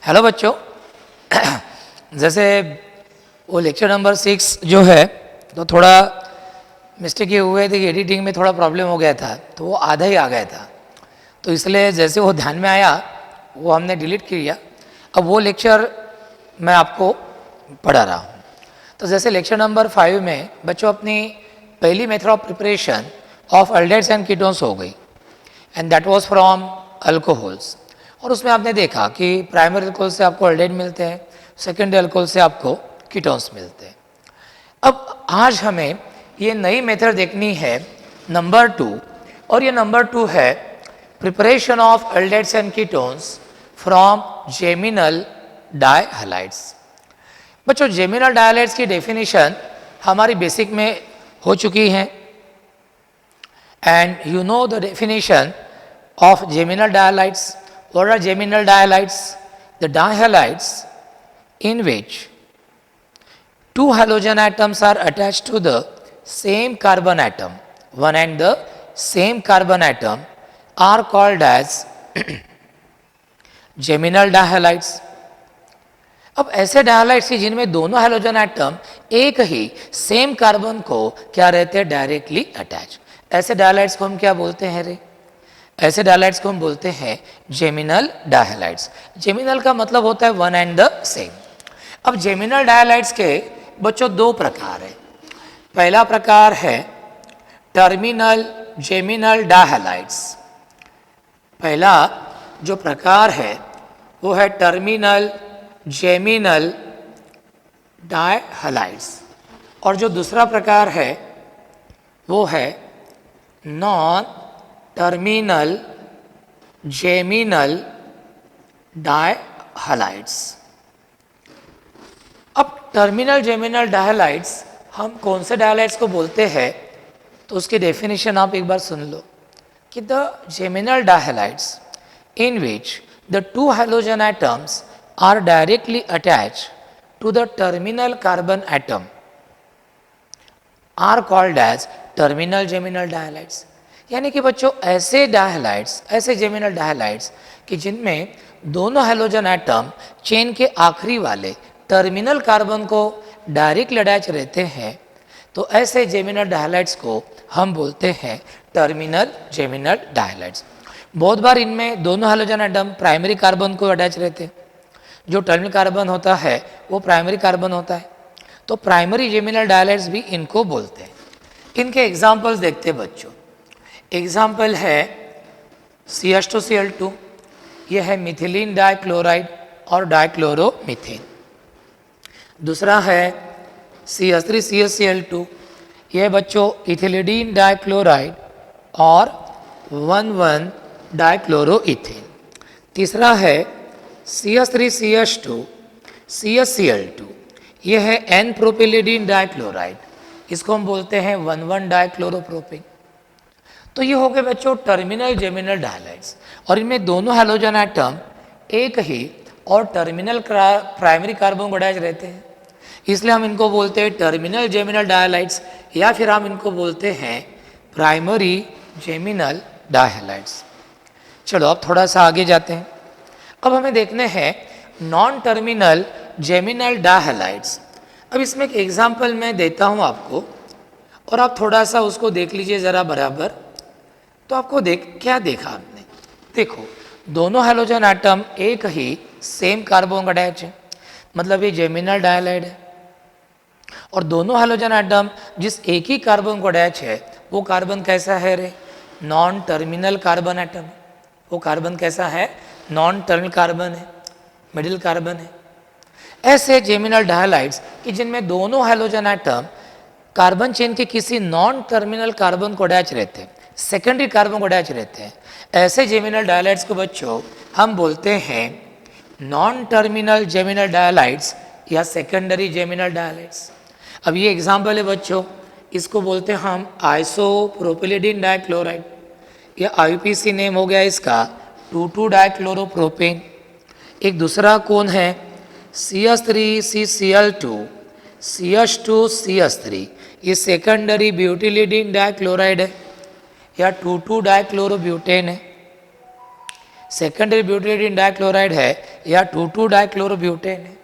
Hello बच्चों। जैसे वो लेक्चर नंबर 6 जो है तो थोड़ा मिस्टेक ये हुए थे कि एडिटिंग में थोड़ा प्रॉब्लम हो गया था, तो वो आधा ही आ गया था, तो इसलिए जैसे वो ध्यान में आया वो हमने डिलीट किया। अब वो लेक्चर मैं आपको पढ़ा रहा हूँ। तो जैसे लेक्चर नंबर 5 में बच्चों अपनी पहली method of preparation of aldehydes and ketones हो गई, and that was from alcohols. और उसमें आपने देखा कि प्राइमरी अल्कोहल से आपको अल्डेट मिलते हैं, सेकेंडरी अल्कोहल से आपको कीटोन्स मिलते हैं। अब आज हमें ये नई मेथड देखनी है नंबर 2, और ये नंबर 2 है preparation of aldehydes and ketones from geminal dihalides. बच्चों जेमिनल डायहलाइड्स की डेफिनेशन हमारी बेसिक में हो चुकी है, and you know the definition of geminal dihalides. What are geminal dihalides? The dihalides in which two halogen atoms are attached to the same carbon atom, one and the same carbon atom are called as geminal dihalides. अब ऐसे डायहालाइड्स की जिनमें दोनों halogen atom एक ही same carbon को क्या रहते हैं, डायरेक्टली अटैच, ऐसे डायहालाइड्स को हम क्या बोलते हैं रे? ऐसे डायहालाइड्स को हम बोलते हैं जेमिनल डायहालाइड्स। जेमिनल का मतलब होता है वन एंड द सेम। अब जेमिनल डायहालाइड्स के बच्चों दो प्रकार है। पहला प्रकार है टर्मिनल जेमिनल डायहालाइड्स। पहला जो प्रकार है वो है टर्मिनल जेमिनल डायहालाइड्स, और जो दूसरा प्रकार है वो है नॉन टर्मिनल जेमिनल डायहालाइड्स। अब टर्मिनल जेमिनल डायहालाइड्स हम कौन से डायहालाइड्स को बोलते हैं, तो उसकी डेफिनेशन आप एक बार सुन लो कि the geminal dihalides in which the two halogen atoms are directly attached to the terminal carbon atom are called as terminal geminal dihalides। यानी कि बच्चों ऐसे डायहालाइड्स, ऐसे जेमिनल डायहालाइड्स कि जिनमें दोनों हैलोजन एटम चेन के आखिरी वाले टर्मिनल कार्बन को डायरेक्टली अटैच रहते हैं, तो ऐसे जेमिनल डायहालाइड्स को हम बोलते हैं टर्मिनल जेमिनल डायहालाइड्स। बहुत बार इनमें दोनों हैलोजन एटम प्राइमरी कार्बन को अटैच रहते हैं। जो टर्मिनल कार्बन होता है वो प्राइमरी कार्बन होता है, तो प्राइमरी जेमिनल डायहालाइड्स भी इनको बोलते हैं। इनके एग्जाम्पल्स देखते हैं बच्चों। एग्जाम्पल है CH2Cl2, यह है मिथिलीन डाइक्लोराइड और डाइक्लोरोमीथेन। दूसरा है CH3CHCl2, यह बच्चों इथिलीडीन डाइक्लोराइड और 1,1 डाइक्लोरोइथेन। तीसरा है CH3CH2 CHCl2, यह है एन प्रोपिलिडीन डाइक्लोराइड, इसको हम बोलते हैं 1,1 डाइक्लोरोप्रोपेन। तो ये हो गए बच्चों टर्मिनल जेमिनल डायहालाइड्स, और इनमें दोनों हैलोजन एटम एक ही और टर्मिनल प्राइमरी कार्बन को अटैच रहते हैं, इसलिए हम इनको बोलते हैं टर्मिनल जेमिनल डायहालाइड्स, या फिर हम इनको बोलते हैं प्राइमरी जेमिनल डायहालाइड्स। चलो अब थोड़ा सा आगे जाते हैं। अब हमें देखने हैं नॉन टर्मिनल जेमिनल डायहालाइड्स। अब इसमें एक एग्जांपल मैं देता हूं आपको, और आप थोड़ा सा उसको देख लीजिए ज़रा बराबर। तो आपको क्या देखा आपने? देखो दोनों हैलोजन एटम एक ही सेम कार्बन का अटैच है, मतलब ये जेमिनल डायहालाइड है। और दोनों हैलोजन एटम जिस एक ही कार्बन को अटैच है वो कार्बन कैसा है रे? Non terminal carbon atom. वो कार्बन कैसा है? नॉन टर्मिनल कार्बन है, मिडिल कार्बन है। ऐसे जेमिनल डायहालाइड्स कि जिनमें दोनों हैलोजन एटम कार्बन चेन के किसी नॉन टर्मिनल कार्बन को अटैच रहते हैं, सेकेंडरी कार्बन को अटैच रहते हैं, ऐसे जेमिनल डायहालाइड्स को बच्चों हम बोलते हैं नॉन टर्मिनल जेमिनल डायहालाइड्स या सेकेंडरी जेमिनल डायहालाइड्स। अब ये एग्जाम्पल है बच्चों, इसको बोलते हैं हम आइसोप्रोपिलिडीन डाइक्लोराइड, या IUPAC नेम हो गया इसका 2,2 डाइक्लोरोप्रोपेन। एक दूसरा कौन है CH3CCl2 CH2CH3, ये सेकेंडरी ब्यूटिलिडीन डाइक्लोराइड है या 2,2 डाइक्लोरोब्यूटेन है। सेकेंडरी ब्यूटिलिडीन डाइक्लोराइड है या 2,2 डाइक्लोरोब्यूटेन है।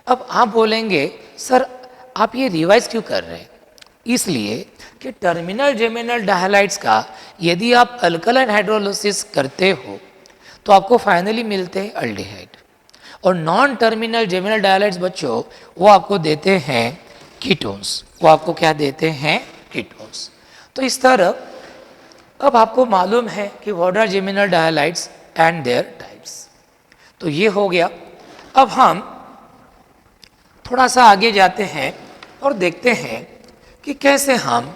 अब आप बोलेंगे सर आप ये रिवाइज क्यों कर रहे हैं? इसलिए कि टर्मिनल जेमिनल डायहालाइड्स का यदि आप अल्कलाइन हाइड्रोलिसिस करते हो तो आपको फाइनली मिलते हैं अल्डिहाइड, और नॉन टर्मिनल जेमिनल डायहालाइड्स बच्चों वो आपको देते हैं कीटोन्स। वो आपको क्या देते हैं? कीटोन्स। तो इस तरह अब आपको मालूम है कि what are geminal dihalides and their types. तो ये हो गया। अब हम थोड़ा सा आगे जाते हैं और देखते हैं कि कैसे हम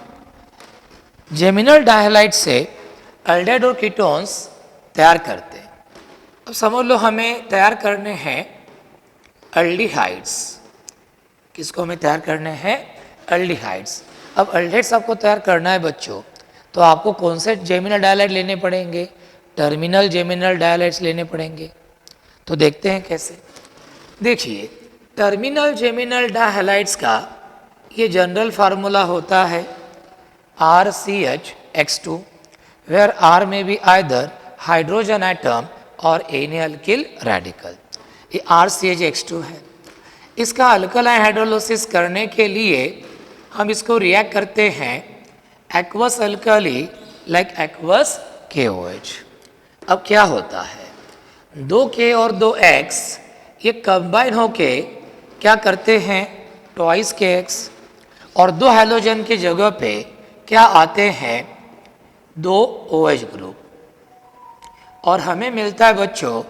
जेमिनल डायहालाइड से एल्डिहाइड और कीटोन्स तैयार करते हैं। अब समझ लो हमें तैयार करने हैं एल्डिहाइड्स। किसको हमें तैयार करने हैं? एल्डिहाइड्स। अब एल्डिहाइड्स आपको तैयार करना है बच्चों, तो आपको कौन से जेमिनल डायहालाइड लेने पड़ेंगे? टर्मिनल जेमिनल डायहालाइड्स लेने पड़ेंगे। तो देखते हैं कैसे। देखिए, टर्मिनल जेमिनल डायहालाइड्स का ये जनरल फार्मूला होता है RCH(X2), where R may be either hydrogen atom और any alkyl radical। ये RCH(X2) है। इसका अल्कलाइन हाइड्रोलिसिस करने के लिए हम इसको रिएक्ट करते हैं aqueous alkali like aqueous KOH। अब क्या होता है? 2K और 2X ये कंबाइन होके क्या करते हैं? ट्वाइस KX, और 2 हैलोजन की जगह पे क्या आते हैं? 2 OH ग्रुप, और हमें मिलता है बच्चों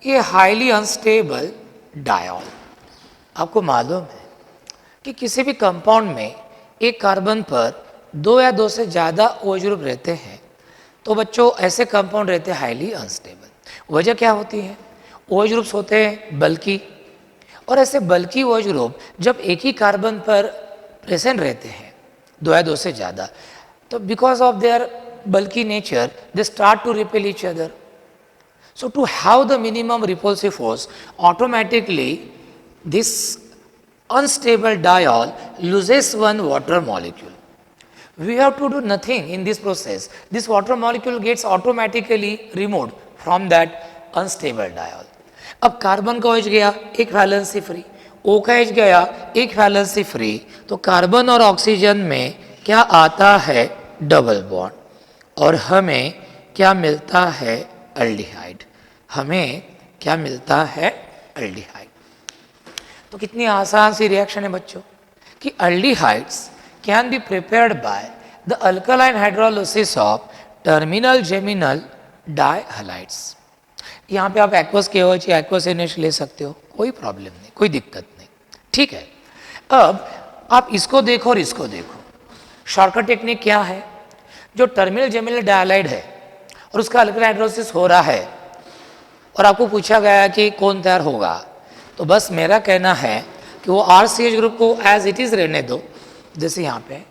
ये हाईली अनस्टेबल डायॉल। आपको मालूम है कि किसी भी कंपाउंड में एक कार्बन पर 2 या 2 से ज़्यादा OH ग्रुप रहते हैं तो बच्चों ऐसे कंपाउंड रहते हैं हाईली अनस्टेबल। वजह क्या होती है? OH ग्रुप्स होते हैं बल्कि, और ऐसे बल्कि OH ग्रुप जब एक ही कार्बन पर प्रेजेंट रहते हैं 2 या 2 से ज़्यादा, तो because of their bulky nature they start to repel each other. So to have the minimum repulsive force, automatically this unstable diol loses one water molecule. We have to do nothing in this process. This water molecule gets automatically removed from that unstable diol. अब carbon का OH गया, एक valency free, O का H गया, एक valency free, तो carbon और oxygen में क्या आता है? डबल बॉन्ड, और हमें क्या मिलता है? एल्डिहाइड। हमें क्या मिलता है? एल्डिहाइड। तो कितनी आसान सी रिएक्शन है बच्चों कि aldehydes can be prepared by the alkaline hydrolysis of terminal geminal dihalides. यहाँ पे आप एक्वस KOH या एक्वस NH ले सकते हो, कोई प्रॉब्लम नहीं, कोई दिक्कत नहीं, ठीक है। अब आप इसको देखो और इसको देखो, शॉर्टकट टेक्निक क्या है? जो टर्मिनल जेमिनल डायहालाइड है और उसका अल्कलाइन हाइड्रोलिसिस हो रहा है और आपको पूछा गया कि कौन तैयार होगा, तो बस मेरा कहना है कि वो RCH ग्रुप को एज इट इज़ रहने दो। जैसे यहाँ पे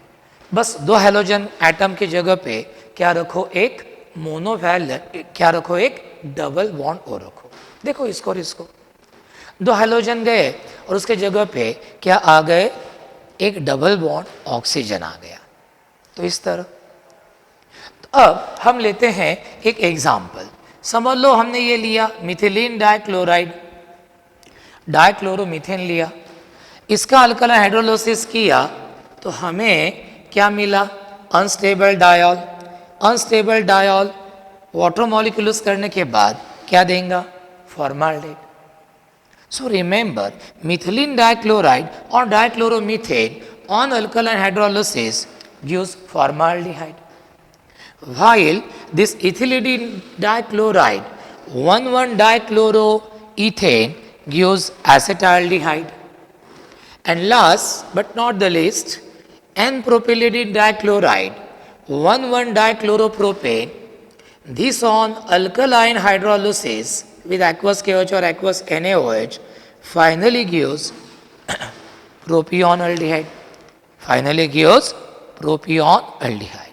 बस 2 हैलोजन एटम की जगह पे क्या रखो? एक मोनोवैलेंट, क्या रखो? एक डबल बॉन्ड और रखो। देखो इसको और इसको, 2 हैलोजन गए और उसके जगह पे क्या आ गए? एक डबल बॉन्ड ऑक्सीजन आ गया। तो इस तरह। तो अब हम लेते हैं एक एग्जाम्पल। समझ लो हमने ये लिया मिथिलीन डाइक्लोराइड, डाइक्लोरोमीथेन लिया, इसका अल्कलाइन हाइड्रोलिसिस किया तो हमें क्या मिला? Unstable diol. Unstable diol water molecules करने के बाद क्या देगा? Formaldehyde. So remember, methylene dichloride और dichloromethane on alkaline hydrolysis gives formaldehyde, while this ethylidene dichloride 1,1-dichloroethane gives acetaldehyde. And last but not the least, N-propylidene dichloride 1,1-dichloropropane. This on alkaline hydrolysis with aqueous KOH or aqueous NaOH finally gives propionaldehyde. Finally gives propionaldehyde.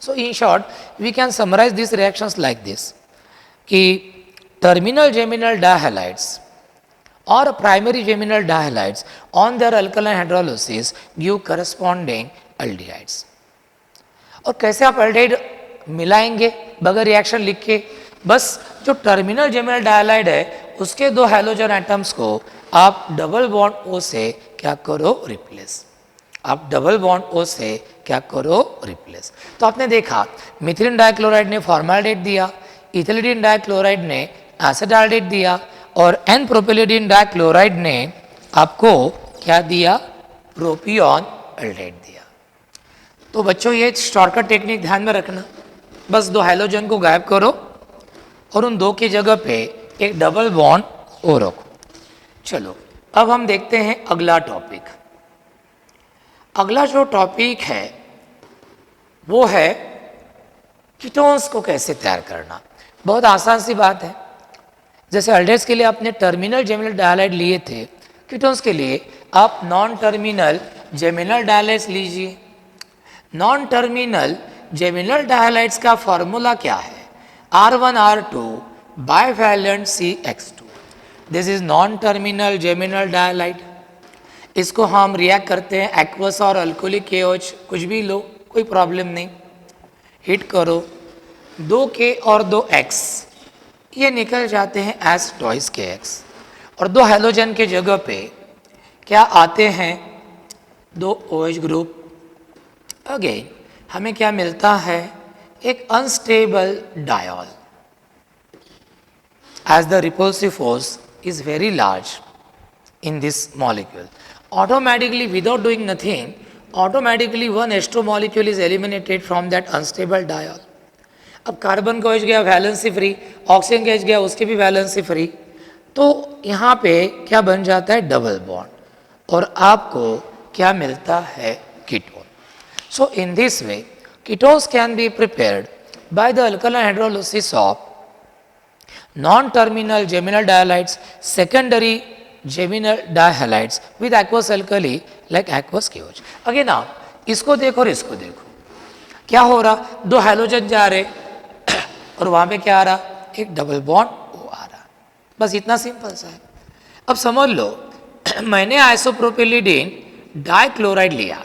So in short, we can summarize these reactions like this कि terminal geminal dihalides or primary geminal dihalides on their alkaline hydrolysis give corresponding aldehydes. और कैसे आप aldehyde मिलाएंगे बगैर reaction लिख के? बस जो टर्मिनल जेमिनल डायलाइड है उसके दो हैलोजन एटम्स को आप डबल बॉन्ड ओ से क्या करो रिप्लेस, आप डबल बॉन्ड ओ से क्या करो रिप्लेस। तो आपने देखा मिथिलीन डाइक्लोराइड ने फॉर्माल्डेहाइड दिया, इथिलीन डाइक्लोराइड ने एसिटाल्डेहाइड दिया और एन प्रोपिलीन डाइक्लोराइड ने आपको क्या दिया, प्रोपियोन एल्डेहाइड दिया। तो बच्चों ये शॉर्टकट टेक्निक ध्यान में रखना, बस दो हैलोजन को गायब करो और उन दो की जगह पे एक डबल बॉन्ड ओ रखो। चलो अब हम देखते हैं अगला टॉपिक। अगला जो टॉपिक है वो है कीटोन्स को कैसे तैयार करना। बहुत आसान सी बात है, जैसे अल्डेहाइड्स के लिए आपने टर्मिनल जेमिनल डायलाइड लिए थे, कीटोन्स के लिए आप नॉन टर्मिनल जेमिनल डायलाइड्स लीजिए। नॉन टर्मिनल जेमिनल डायलाइड्स का फॉर्मूला क्या है, R1R2 bivalent CX2। This is non terminal geminal dihalide. इसको हम रिएक्ट करते हैं एक्वस और अल्कोहलिक KOH, कुछ भी लो कोई प्रॉब्लम नहीं, हिट करो 2K और 2X ये निकल जाते हैं एस टॉइस KX और दो हैलोजन के जगह पे क्या आते हैं, दो OH ग्रुप। अगेन हमें क्या मिलता है, एक unstable diol as the repulsive force is very large in this molecule. Automatically, without doing nothing, automatically one H2 molecule is eliminated from that unstable diol. अब कार्बन का OH गया valency free, oxygen का H गया उसके भी valency free, तो यहाँ पे क्या बन जाता है, डबल बॉन्ड और आपको क्या मिलता है, ketone. So in this way ketones can be prepared by the alkaline hydrolysis of non-terminal geminal dialides, secondary geminal dihalides with aqueous alkali like aqueous KOH। Again आप इसको देखो और इसको देखो, क्या हो रहा, दो हैलोजन जा रहे और वहां पे क्या आ रहा, एक डबल बॉन्ड ओ आ रहा, बस इतना सिंपल सा है। अब समझ लो मैंने आइसोप्रोपिलीडीन डाइक्लोराइड लिया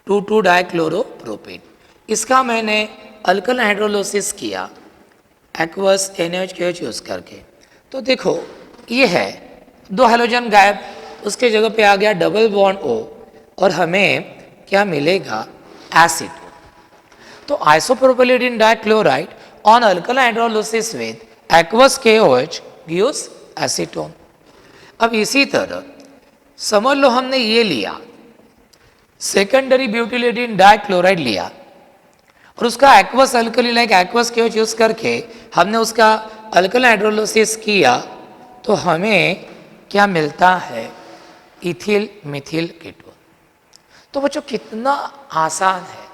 2,2 डाइक्लोरोप्रोपेन, इसका मैंने अल्कलाइन हाइड्रोलिसिस किया एक्वस NaOH यूज करके, तो देखो ये है दो हैलोजन गायब, उसके जगह पे आ गया डबल बॉन्ड O और हमें क्या मिलेगा, एसीटोन। तो isopropylidene dichloride on alkaline hydrolysis with aqueous KOH gives acetone. अब इसी तरह समझ लो हमने ये लिया सेकेंडरी ब्यूटिलिडीन डाइक्लोराइड लिया और उसका aqueous alkali like aqueous KOH use करके हमने उसका अल्कलाइन हाइड्रोलिसिस किया, तो हमें क्या मिलता है, इथिल मिथिल कीटोन। तो बच्चों कितना आसान है,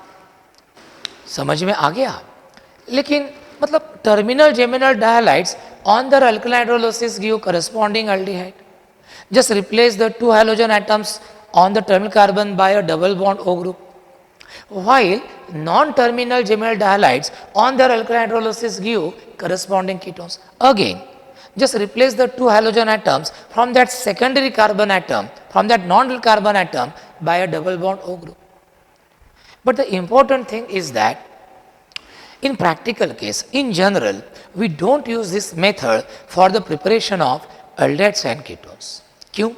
समझ में आ गया। लेकिन मतलब terminal geminal dihalides on the alkaline hydrolysis give corresponding aldehyde, just replace the two halogen atoms on the terminal carbon by a double bond O group, while non-terminal geminal dihalides on their alkaline hydrolysis give corresponding ketones. Again, just replace the two halogen atoms from that secondary carbon atom, from that non-carbon atom by a double bond O group. But the important thing is that in practical case, in general, we don't use this method for the preparation of aldehydes and ketones. क्यों?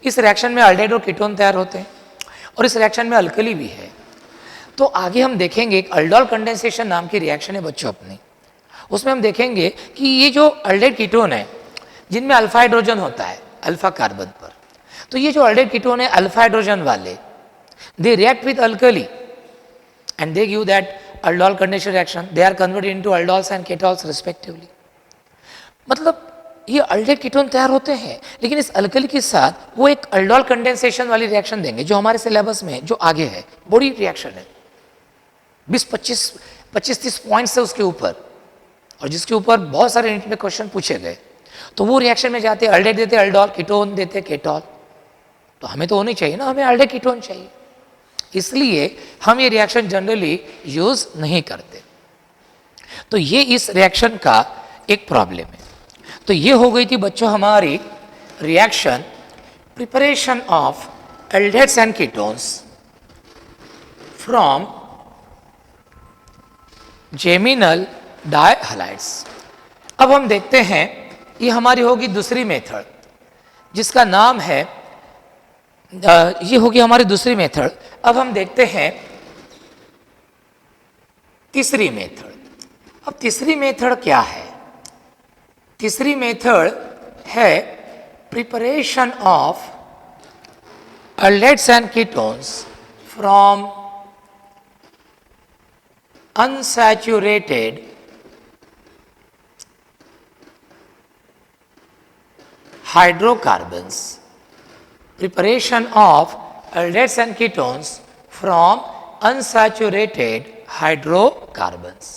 इस reaction में aldehyde और ketone तैयार होते हैं और इस reaction में अल्कली भी है। तो आगे हम देखेंगे एक अल्डोल कंडेंसेशन नाम की रिएक्शन है बच्चों अपनी, उसमें हम देखेंगे कि ये जो अल्डेहाइड कीटोन है जिनमें अल्फा हाइड्रोजन होता है अल्फा कार्बन पर, तो ये जो अल्डेहाइड कीटोन है अल्फा हाइड्रोजन वाले, they react with alkali and they give that aldol condensation reaction, they are converted into aldols and ketols respectively. मतलब ये अल्डेहाइड कीटोन तैयार होते हैं, लेकिन इस अल्कली के साथ वो एक अल्डोल कंडेंसेशन वाली रिएक्शन देंगे जो हमारे सिलेबस में जो आगे है, बड़ी रिएक्शन है 20-25-30 पॉइंट्स है उसके ऊपर और जिसके ऊपर बहुत सारे यूनिट में क्वेश्चन पूछे गए। तो वो रिएक्शन में जाते अल्डेहाइड देते अल्डोल, कीटोन देते केटोल, तो हमें तो होनी चाहिए ना, हमें अल्डेहाइड कीटोन चाहिए, इसलिए हम ये रिएक्शन जनरली यूज नहीं करते। तो ये इस रिएक्शन का एक प्रॉब्लम है। तो ये हो गई थी बच्चों हमारी reaction preparation of aldehydes and ketones from geminal dihalides. अब हम देखते हैं, ये हमारी होगी दूसरी मेथड जिसका नाम है, ये होगी हमारी दूसरी मेथड। अब हम देखते हैं तीसरी मेथड। अब तीसरी मेथड क्या है? तीसरी मेथड है preparation of aldehydes and ketones from unsaturated hydrocarbons. Preparation of aldehydes and ketones from unsaturated hydrocarbons.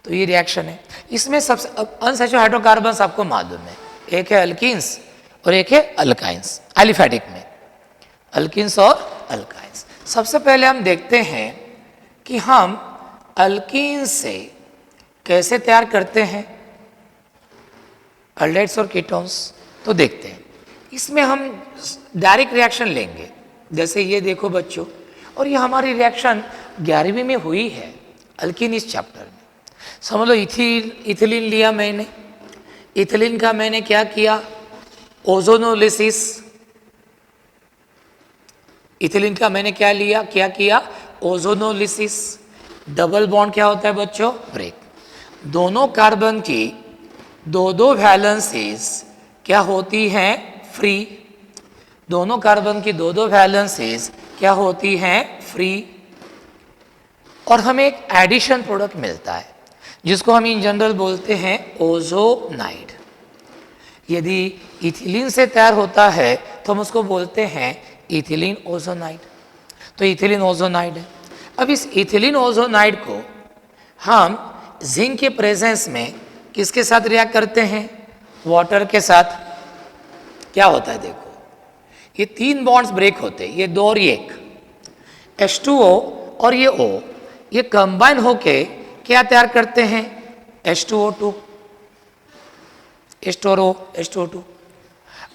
तो ये रिएक्शन है। इसमें सबसे अनसैचुरेटेड हाइड्रोकार्बन्स आपको मालूम है, एक है अल्कीन्स और एक है अल्काइंस। एलिफेटिक में अल्कीन्स और अल्काइंस। सबसे पहले हम देखते हैं कि हम अल्कीन से कैसे तैयार करते हैं एल्डिहाइड्स और कीटोन्स। तो देखते हैं, इसमें हम डायरेक्ट रिएक्शन लेंगे। जैसे ये देखो बच्चों, और ये हमारी रिएक्शन 11वीं में हुई है अल्कीन इस चैप्टर में। समझ लो इथिलीन लिया मैंने, इथिलीन का मैंने क्या किया, ओजोनोलिसिस। इथिलीन का मैंने क्या किया, ओजोनोलिसिस। डबल बॉन्ड क्या होता है बच्चों, ब्रेक। दोनों कार्बन की दो वैलेंसीज क्या होती हैं, फ्री। दोनों कार्बन की दो वैलेंसीज क्या होती हैं, फ्री। और हमें एक एडिशन प्रोडक्ट मिलता है जिसको हम इन जनरल बोलते हैं ओजोनाइड। यदि इथिलीन से तैयार होता है तो हम उसको बोलते हैं इथिलीन ओजोनाइड। तो इथिलीन ओजोनाइड है। अब इस इथिलीन ओजोनाइड को हम जिंक के प्रेजेंस में किसके साथ रिएक्ट करते हैं, वाटर के साथ। क्या होता है देखो, ये 3 बॉन्ड्स ब्रेक होते हैं, ये 2 और ये 1, H2O और ये O, ये कंबाइन होके क्या तैयार करते हैं, H2O2, H2O, H2O2।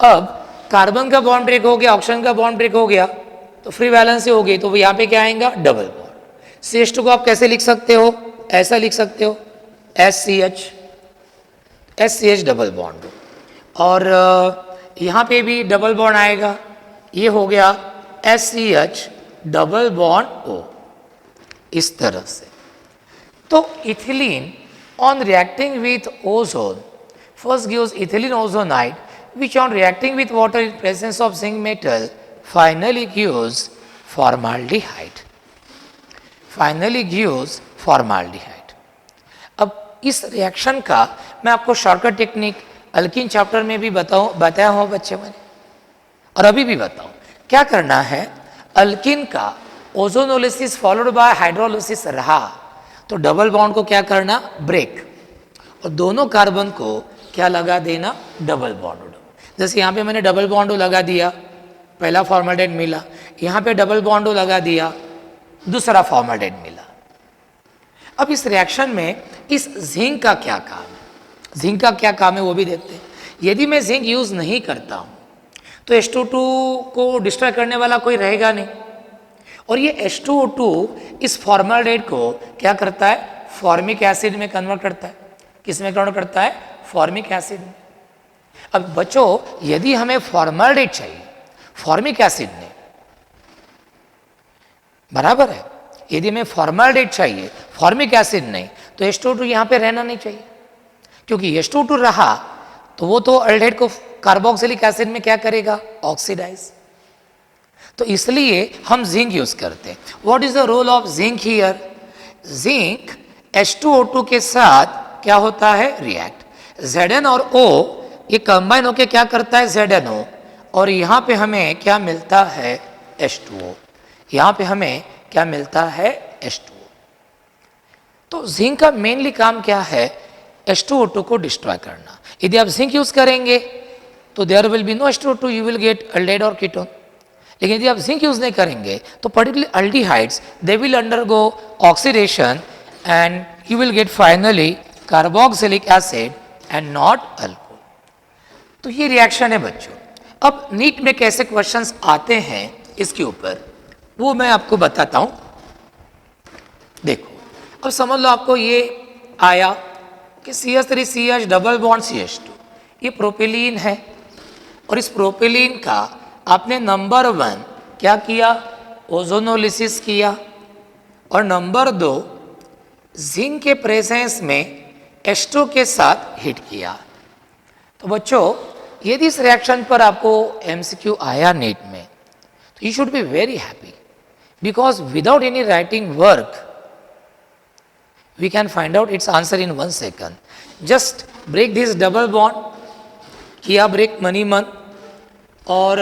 अब कार्बन का बॉन्ड ब्रेक हो गया, ऑक्सीजन का बॉन्ड ब्रेक हो गया, तो फ्री वैलेंसी हो गई, तो यहाँ पे क्या आएगा, डबल बॉन्ड। CH2 को आप कैसे लिख सकते हो, ऐसा लिख सकते हो, SCH डबल बॉन्ड। और यहाँ पे भी डबल बॉन्ड आएगा, ये हो गया SCH डबल बॉन्ड O, इस तरह से। तो ethylene on reacting with ozone first gives ethylene ozonide, which on reacting with water in presence of zinc metal finally gives formaldehyde. Finally gives formaldehyde. अब इस रिएक्शन का मैं आपको शॉर्टकट टेक्निक अल्कीन चैप्टर में भी बताया हूँ बच्चे मैंने, और अभी भी बताऊँ। क्या करना है, अल्कीन का ओजोनोलिसिस फॉलोड बाय हाइड्रोलिसिस रहा तो डबल बॉन्ड को क्या करना, ब्रेक, और दोनों कार्बन को क्या लगा देना, डबल बॉन्ड। जैसे यहाँ पे मैंने डबल बॉन्ड लगा दिया, पहला फॉर्मल्डेहाइड मिला, यहाँ पे डबल बॉन्ड लगा दिया, दूसरा फॉर्मल्डेहाइड मिला। अब इस रिएक्शन में इस जिंक का क्या काम है, जिंक का क्या काम है वो भी देखते हैं। यदि मैं जिंक यूज नहीं करता हूँ तो H2O2 को डिस्ट्रॉय करने वाला कोई रहेगा नहीं, और ये H2O2 इस फॉर्मल्डेहाइड को क्या करता है, फॉर्मिक एसिड में कन्वर्ट करता है। किस में कन्वर्ट करता है, फॉर्मिक एसिड में। अब बच्चों, यदि हमें फॉर्मल्डेहाइड चाहिए फॉर्मिक एसिड में, बराबर है, यदि हमें फॉर्मल्डेहाइड चाहिए फॉर्मिक एसिड नहीं, तो H2O2 यहाँ पे रहना नहीं चाहिए, क्योंकि H2O2 रहा तो वो तो एल्डिहाइड को कार्बोक्सिलिक एसिड में क्या करेगा, ऑक्सीडाइज। तो इसलिए हम जिंक यूज करते हैं। What is the role of zinc here, zinc H2O2 के साथ क्या होता है, रिएक्ट। Zn और O ये कंबाइन होके क्या करता है, ZnO, और यहाँ पे हमें क्या मिलता है, H2O। यहाँ पे हमें क्या मिलता है, H2O। तो जिंक का मेनली काम क्या है, H2O2 को डिस्ट्रॉय करना। यदि आप जिंक यूज करेंगे तो there will be no H2O2, you will get aldehyde और कीटोन। लेकिन यदि आप जिंक यूज नहीं करेंगे तो particularly aldehydes they will undergo oxidation and you will get finally carboxylic acid and not alcohol. तो ये रिएक्शन है बच्चों। अब नीट में कैसे क्वेश्चंस आते हैं इसके ऊपर वो मैं आपको बताता हूं। देखो, अब समझ लो आपको ये आया कि CH3CH डबल बॉन्ड CH2, ये प्रोपेलीन है और इस प्रोपेलीन का आपने नंबर 1 क्या किया, ओजोनोलिसिस किया, और नंबर 2 जिंक के प्रेजेंस में H2 के साथ हिट किया। तो बच्चों यदि इस रिएक्शन पर आपको MCQ आया नेट में तो you should be very happy, because without any writing work we can find out its answer in 1 second. Just break this double bond, किया ब्रेक मनी मन, और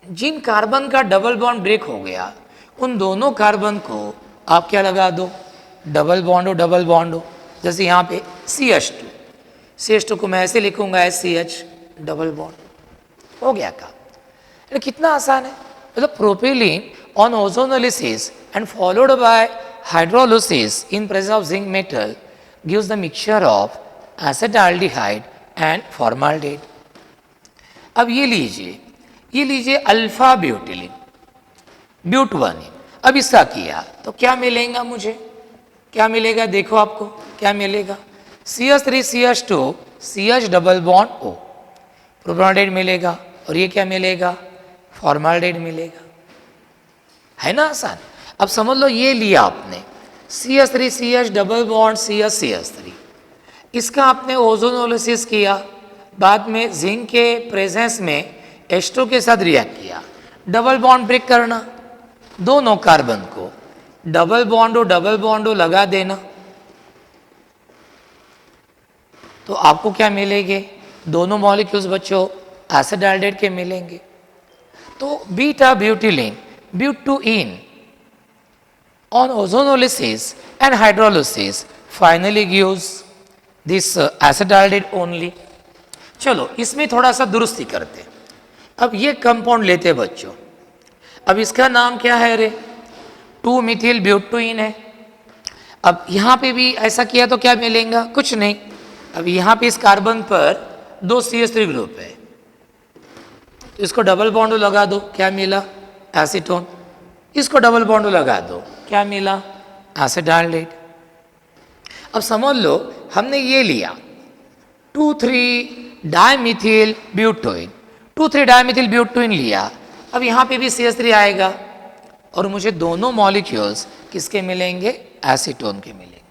जिन कार्बन का डबल बॉन्ड ब्रेक हो गया उन दोनों कार्बन को आप क्या लगा दो, डबल बॉन्ड हो, जैसे यहाँ पे CH2 को मैं ऐसे लिखूंगा SCH डबल बॉन्ड, हो गया काम। ये कितना आसान है, मतलब propylene on ozonolysis and followed by hydrolysis in presence of zinc metal gives the mixture of acetaldehyde and formaldehyde. अब ये लीजिए अल्फा ब्यूटिलिन, ब्यूटवानिन। अब इसका किया तो क्या मिलेगा, मुझे क्या मिलेगा, देखो आपको क्या मिलेगा, CH3CH2 CH double bond O, propanoid मिलेगा, और ये क्या मिलेगा, फॉर्माल्डेहाइड मिलेगा, है ना आसान। अब समझ लो ये लिया आपने CH3CH डबल बॉन्ड CH3, इसका आपने ओजोनोलिसिस किया, बाद में जिंक के प्रेजेंस में H2 के साथ रिएक्ट किया, डबल बॉन्ड ब्रेक करना, दोनों कार्बन को डबल बॉन्ड लगा देना, तो आपको क्या मिलेंगे, दोनों मॉलिक्यूल्स बच्चों एसिडाल्डेहाइड के मिलेंगे। तो beta ब्यूटिलिन ब्यूटुइन on ozonolysis and hydrolysis finally gives this acetaldehyde only। चलो इसमें थोड़ा सा दुरुस्ती करते हैं। अब ये कंपाउंड लेते हैं बच्चों, अब इसका नाम क्या है रे, 2 मिथिल ब्यूटुइन है। अब यहाँ पे भी ऐसा किया तो क्या मिलेगा, कुछ नहीं। अब यहाँ पे इस कार्बन पर 2 CH3 ग्रुप है, इसको डबल बॉन्ड लगा दो, क्या मिला, एसीटोन। इसको डबल बॉन्ड लगा दो, क्या मिला, एसिडाल्डेहाइड। अब समझ लो हमने ये लिया 2,3 डायमिथिल ब्यूटोइन लिया। अब यहाँ पे भी CH3 आएगा और मुझे दोनों मॉलिक्यूल्स किसके मिलेंगे, एसीटोन के मिलेंगे।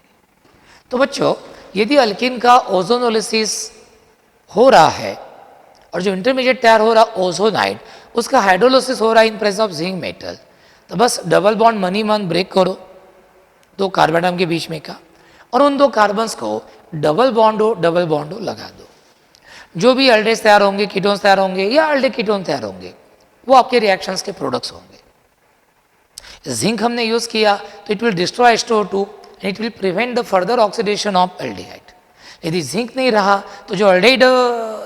तो बच्चों यदि अल्किन का ओजोनोलिसिस हो रहा है और जो इंटरमीडिएट तैयार हो रहा ओजोनाइड, उसका हाइड्रोलिसिस हो रहा है in presence of zinc metal, तो बस डबल बॉन्ड मनी मन ब्रेक करो 2 कार्बन एटम के बीच में का, और उन 2 कार्बन्स को डबल बॉन्ड लगा दो। जो भी एल्डेस तैयार होंगे, कीटोन्स तैयार होंगे या एल्डे कीटोन तैयार होंगे, वो आपके रिएक्शंस के प्रोडक्ट्स होंगे। जिंक हमने यूज किया तो it will destroy H2O2 and it will prevent the further oxidation of aldehyde. यदि जिंक नहीं रहा तो जो एल्डिहाइड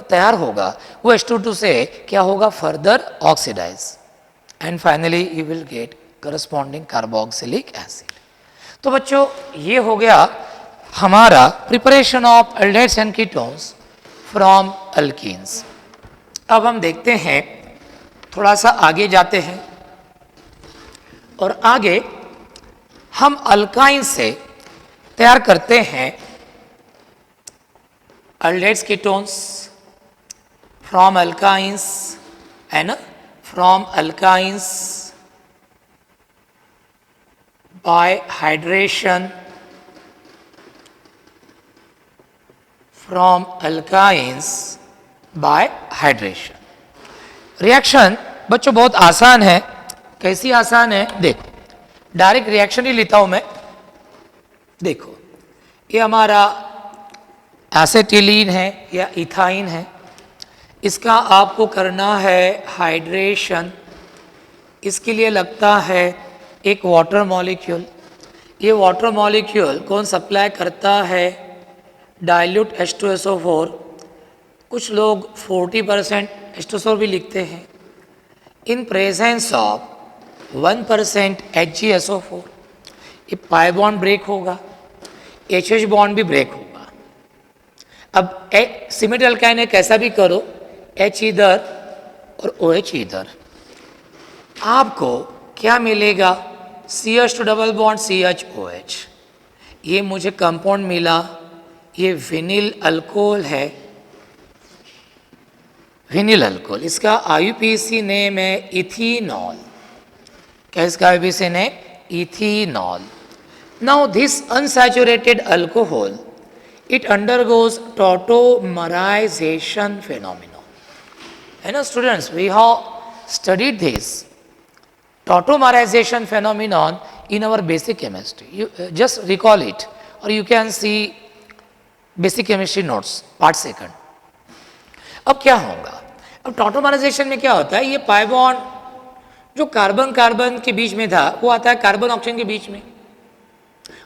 तैयार होगा वो H2O2 से क्या होगा, further oxidize, and finally you will get corresponding carboxylic acid. तो बच्चों ये हो गया हमारा preparation of aldehydes and ketones from alkenes. अब हम देखते हैं, थोड़ा सा आगे जाते हैं, और आगे हम अल्काइन से तैयार करते हैं एल्डिहाइड्स कीटोन्स फ्रॉम अल्काइंस, है ना, from alkynes by hydration, from alkynes by hydration। Reaction बच्चों बहुत आसान है। कैसी आसान है, देखो डायरेक्ट रिएक्शन ही लेता हूं मैं। देखो ये हमारा एसिटिलीन है या इथाइन है, इसका आपको करना है हाइड्रेशन। इसके लिए लगता है एक वाटर मॉलिक्यूल। ये वाटर मॉलिक्यूल कौन सप्लाई करता है, डाइल्यूट H2SO4। कुछ लोग 40% H2SO4 भी लिखते हैं, इन प्रेजेंस ऑफ 1% HgSO4। ये पाई बॉन्ड ब्रेक होगा, HH बॉन्ड भी ब्रेक होगा। अब सिमेट्री अल्काइन है, कैसा भी करो, H इधर और OH इधर, आपको क्या मिलेगा, CH2 डबल बॉन्ड CHOH। ये मुझे कंपाउंड मिला, ये विनिल अल्कोहल है, विनिल अल्कोहल। इसका आईयूपीएसी नेम है इथेनॉल। क्या इसका IUPAC name? Ethanol. Now this unsaturated alcohol, it undergoes tautomerization phenomenon. है ना students, we have studied this tautomerization phenomenon in our basic chemistry. You just recall it, or you can see basic chemistry notes part second. अब क्या होगा? अब tautomerization में क्या होता है? ये पाई बॉन्ड जो कार्बन कार्बन के बीच में था वो आता है कार्बन ऑक्सीजन के बीच में,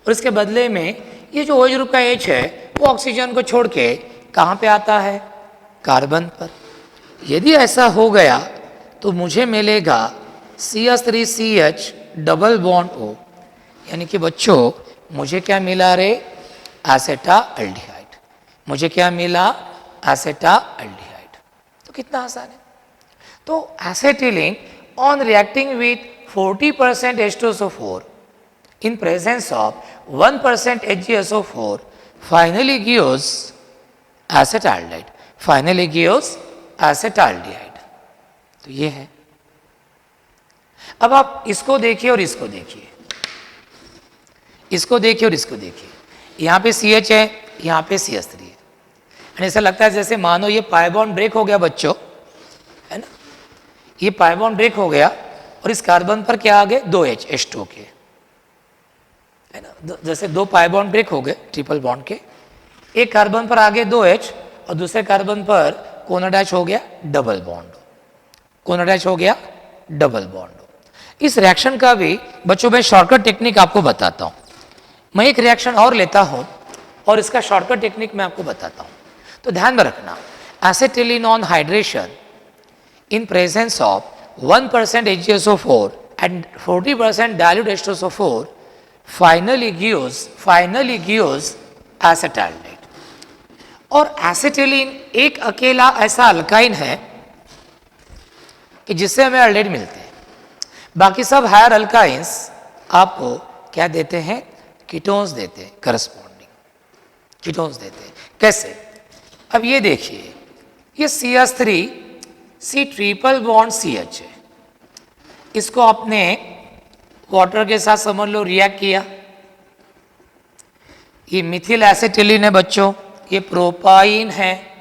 और इसके बदले में ये जो OH ग्रुप का H है वो ऑक्सीजन को छोड़ के कहाँ पे आता है? कार्बन पर। यदि ऐसा हो गया तो मुझे मिलेगा CH3CH डबल बॉन्ड O, यानी कि बच्चों मुझे क्या मिला रे? एसेटाल्डिहाइड। मुझे क्या मिला? एसेटाल्डिहाइड। तो कितना आसान है। तो acetylene on reacting with 40% H2SO4 in presence of 1% HgSO4 finally gives acetaldehyde, finally gives acetaldehyde। तो ये है। अब आप इसको देखिए और इसको देखिए, इसको देखिए और इसको देखिए। यहाँ पे CH है, यहाँ पे CH3 है, और ऐसा लगता है जैसे मानो ये पाई बॉन्ड ब्रेक हो गया बच्चों, है ना? ये पाई बॉन्ड ब्रेक हो गया और इस कार्बन पर क्या आ गए? 2H H2 के, है ना? जैसे दो पाई बॉन्ड ब्रेक हो गए ट्रिपल बॉन्ड के, एक कार्बन पर आगे 2H और दूसरे कार्बन पर कौन अटैच हो गया? Double bond. कौन अटैच हो गया? Double bond. इस रिएक्शन का भी बच्चों मैं शॉर्टकट टेक्निक आपको बताता हूं। मैं एक रिएक्शन और लेता हूं और इसका शॉर्टकट टेक्निक मैं आपको बताता हूं। तो ध्यान में रखना, acetylene on hydration in presence of 1% HgSO4 and 40% dilute H2SO4 finally gives acetaldehyde। और एसिटिलीन एक अकेला ऐसा अल्काइन है कि जिससे हमें एल्डेहाइड मिलते हैं। बाकी सब हायर अल्काइंस आपको क्या देते हैं? कीटोन्स देते हैं, करस्पॉन्डिंग कीटोन्स देते हैं। कैसे? अब ये देखिए, ये CH3C ट्रिपल बॉन्ड CH है, इसको आपने वाटर के साथ समझ लो रिएक्ट किया, ये मिथिल एसिटिलीन है बच्चों, ये प्रोपाइन है।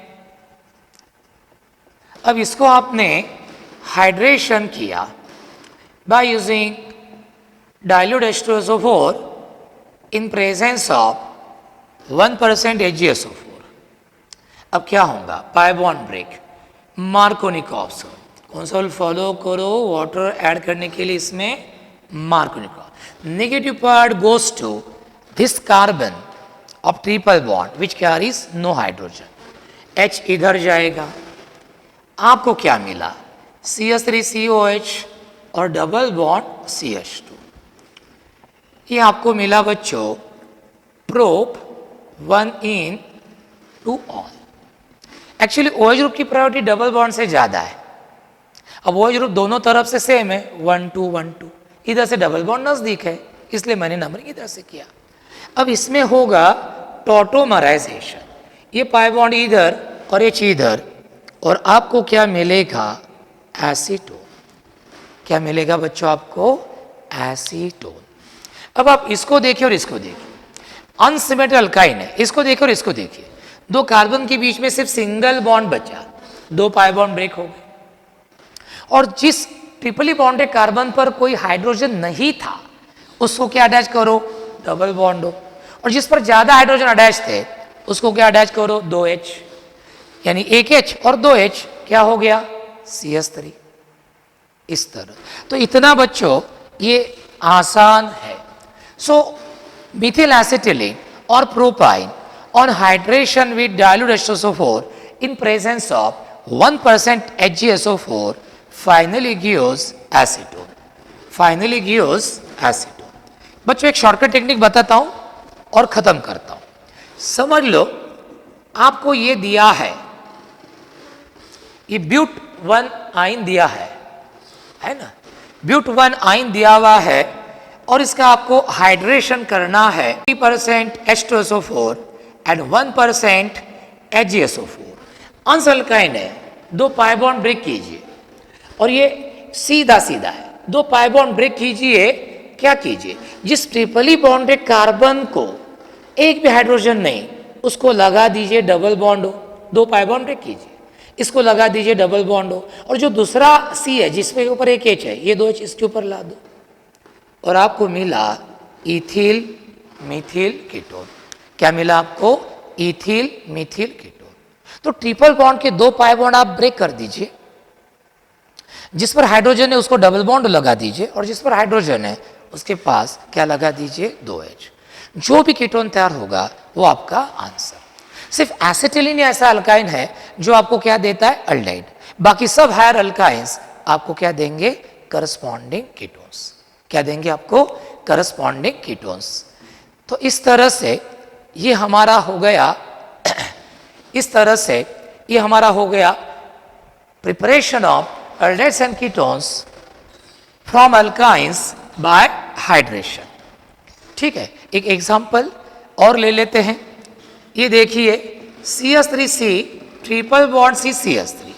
अब इसको आपने हाइड्रेशन किया by using dilute H2SO4 in presence of 1% HgSO4। अब क्या होगा? पाई बॉन्ड ब्रेक, मार्कोनिकॉव कौन सा फॉलो करो? वाटर ऐड करने के लिए इसमें Markovnikov. Negative part goes to this carbon of triple bond which carries no hydrogen. H इधर जाएगा, आपको क्या मिला? CH3COH और डबल बॉन्ड CH2। ये आपको मिला बच्चों prop 1 to all। Actually OH group की प्रायोरिटी डबल बॉन्ड से ज्यादा है। अब OH ग्रुप दोनों तरफ से सेम है, 1 2 1 2, इधर से डबल बॉन्ड नजदीक है, इसलिए मैंने नंबरिंग इधर से किया। अब इसमें होगा टॉटोमराइजेशन, ये पाई बॉन्ड इधर और H इधर, और आपको क्या मिलेगा? एसीटोन। क्या मिलेगा बच्चों आपको? एसीटोन। अब आप इसको देखिए और इसको देखिए, अनसिमेट्रिक अल्काइन है, इसको देखिए और इसको देखिए। दो कार्बन के बीच में सिर्फ सिंगल बॉन्ड बचा, दो पाई बॉन्ड ब्रेक हो गए, और जिस ट्रिपली बॉन्डेड कार्बन पर कोई हाइड्रोजन नहीं था उसको क्या अटैच करो? डबल बॉन्ड हो। और जिस पर ज्यादा हाइड्रोजन अटैच थे उसको क्या अटैच करो? 2H, यानी 1H और 2H क्या हो गया? CH3। इस तरह। तो इतना बच्चों ये आसान है। सो मिथिल एसिटिलीन और propyne on hydration with dilute H2SO4 in presence of 1% HgSO4 finally gives acetone। finally gives acetone। बच्चों एक शॉर्टकट टेक्निक बताता हूं और खत्म करता हूं। समझ लो, आपको ये दिया है, ये ब्यूट 1 आइन दिया है ना? ब्यूट 1 आइन दिया हुआ है और इसका आपको हाइड्रेशन करना है 3% H2SO4 एंड 1% HgSO4। अंश अल्काइन है, 2 पाई बॉन्ड ब्रेक कीजिए और ये सीधा सीधा है, 2 पाई बॉन्ड ब्रेक कीजिए। क्या कीजिए, जिस ट्रिपली बॉन्डेड कार्बन को एक भी हाइड्रोजन नहीं, उसको लगा दीजिए डबल बॉन्ड हो, 2 पाई बॉन्ड ब्रेक कीजिए, इसको लगा दीजिए डबल बॉन्ड हो, और जो दूसरा C है जिसके ऊपर एक H है, ये 2 H इसके ऊपर ला दो और आपको मिला इथिल मिथिल कीटोन। क्या मिला आपको? Ethyl Mithil ketone. तो ट्रिपल बॉन्ड के 2 पाई बॉन्ड आप ब्रेक कर दीजिए, जिस पर हाइड्रोजन है उसको डबल बॉन्ड लगा दीजिए और जिस पर हाइड्रोजन है उसके पास क्या लगा दीजिए? 2H। जो भी कीटोन तैयार होगा वो आपका आंसर। सिर्फ एसिटिलीन ऐसा अल्काइन है जो आपको क्या देता है? अल्डाइड। बाकी सब हायर अल्काइंस आपको क्या देंगे? Corresponding ketones. क्या देंगे आपको? Corresponding ketones. तो इस तरह से ये हमारा हो गया इस तरह से ये हमारा हो गया preparation of aldehydes and ketones from alkynes by hydration. ठीक है, एक एग्जांपल और ले लेते हैं। ये देखिए CH3C ट्रिपल बॉन्ड CH3।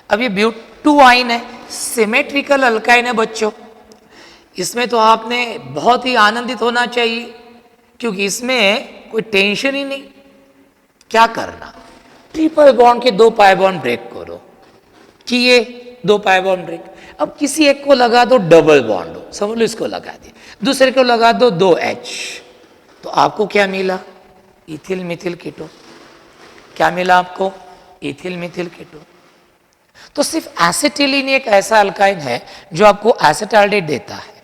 अब ये ब्यूटुआइन है, सिमेट्रिकल अल्काइन है बच्चों। इसमें तो आपने बहुत ही आनंदित होना चाहिए क्योंकि इसमें कोई टेंशन ही नहीं। क्या करना? ट्रिपल बॉन्ड के 2 पाई बॉन्ड ब्रेक करो, किए 2 पाई बॉन्ड ब्रेक। अब किसी एक को लगा दो डबल बॉन्ड हो, समझ लो इसको लगा दिया, दूसरे को लगा दो 2H, तो आपको क्या मिला? Ethyl Mithil ketone. क्या मिला आपको? Ethyl Mithil ketone. तो सिर्फ एसिटिलीन एक ऐसा अल्काइन है जो आपको एसिटाल्डेट देता है।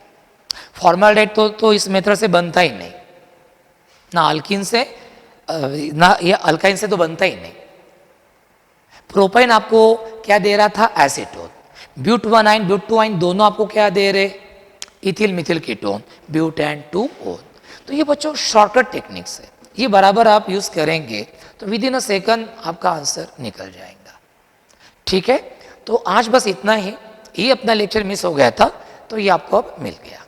फॉर्माल्डेट तो इस मेथड से बनता ही नहीं, ना अल्किन से ना ये अल्काइन से तो बनता ही नहीं। प्रोपाइन आपको क्या दे रहा था? एसीटोन। ब्यूटवानाइन ब्यूटुआइन दोनों आपको क्या दे रहे? Ethyl Mithil ketone, butane 2O। तो ये बच्चों शॉर्टकट टेक्निक्स है, ये बराबर आप यूज करेंगे तो विद इन अ सेकंड आपका आंसर निकल जाएगा। ठीक है, तो आज बस इतना ही। ये अपना लेक्चर मिस हो गया था तो ये आपको अब मिल गया।